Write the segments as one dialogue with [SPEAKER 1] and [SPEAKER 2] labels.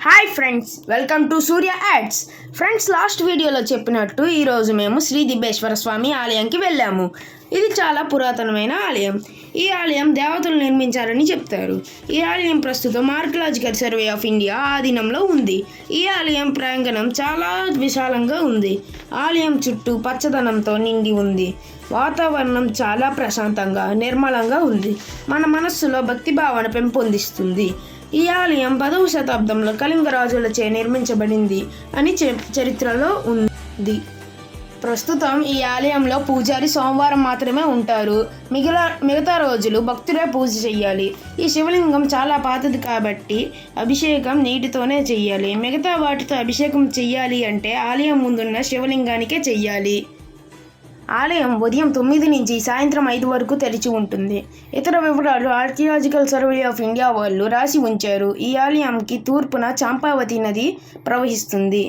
[SPEAKER 1] Hi friends, welcome to Surya ads. Friends, last వీడియోలో చెప్పినట్టు ఈరోజు మేము శ్రీ దిబ్బేశ్వర స్వామి ఆలయంకి వెళ్ళాము. ఇది చాలా పురాతనమైన ఆలయం. ఈ ఆలయం దేవతలు నిర్మించారని చెప్తారు. ఈ ఆలయం ప్రస్తుతం ఆర్కియలాజికల్ సర్వే ఆఫ్ ఇండియా ఆధీనంలో ఉంది. ఈ ఆలయం ప్రాంగణం చాలా విశాలంగా ఉంది. ఆలయం చుట్టూ పచ్చదనంతో నిండి ఉంది. వాతావరణం చాలా ప్రశాంతంగా, నిర్మలంగా ఉంది. మన మనస్సులో భక్తి భావన పెంపొందిస్తుంది. ఈ ఆలయం 10వ శతాబ్దంలో కళింగ రాజులచే నిర్మించబడింది అని చరిత్రలో ఉంది. ప్రస్తుతం ఈ ఆలయంలో పూజారి సోమవారం మాత్రమే ఉంటారు. మిగతా రోజులు భక్తులే పూజ చేయాలి. ఈ శివలింగం చాలా పాతది కాబట్టి అభిషేకం నీటితోనే చెయ్యాలి. మిగతా వాటితో అభిషేకం చెయ్యాలి అంటే ఆలయం ముందున్న శివలింగానికే చెయ్యాలి. ఆలయం ఉదయం 9 నుంచి సాయంత్రం 5 వరకు తెరిచి ఉంటుంది. ఇతర వివరాలు ఆర్కియలాజికల్ సర్వే ఆఫ్ ఇండియా వాళ్ళు రాసి ఉంచారు. ఈ ఆలయంకి తూర్పున చాంపావతి నది ప్రవహిస్తుంది.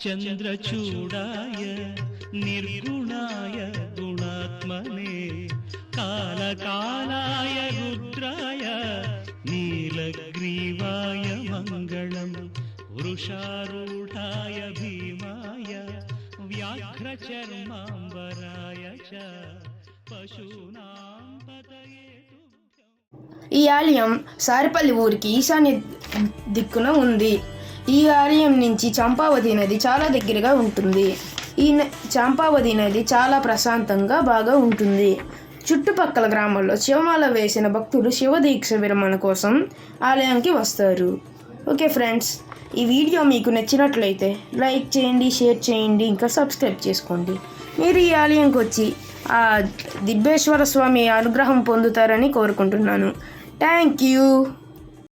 [SPEAKER 1] చంద్రచూడాయ నిర్గుణాయ గుణాత్మనే కాలకాలాయ రుద్రాయ నీలగ్రీవాయ మంగళం వృషారూఢాయ భీమాయ వ్యాఘ్రచర్మాంబరాయ చ పశూనాం పతయే. ఈ ఆలయం సారిపల్లి ఊరికి ఈశాన్య దిక్కున ఉంది. ఈ ఆలయం నుంచి చంపావతి నది చాలా దగ్గరగా ఉంటుంది. ఈ చంపావతి నది చాలా ప్రశాంతంగా బాగా ఉంటుంది. చుట్టుపక్కల గ్రామాల్లో శివమాల వేసిన భక్తులు శివదీక్ష విరమణ కోసం ఆలయానికి వస్తారు. ఓకే ఫ్రెండ్స్, ఈ వీడియో మీకు నచ్చినట్లయితే లైక్ చేయండి, షేర్ చేయండి, ఇంకా సబ్స్క్రైబ్ చేసుకోండి. మీరు ఈ ఆలయంకి వచ్చి ఆ దిబ్బేశ్వర స్వామి అనుగ్రహం పొందుతారని కోరుకుంటున్నాను. Thank you.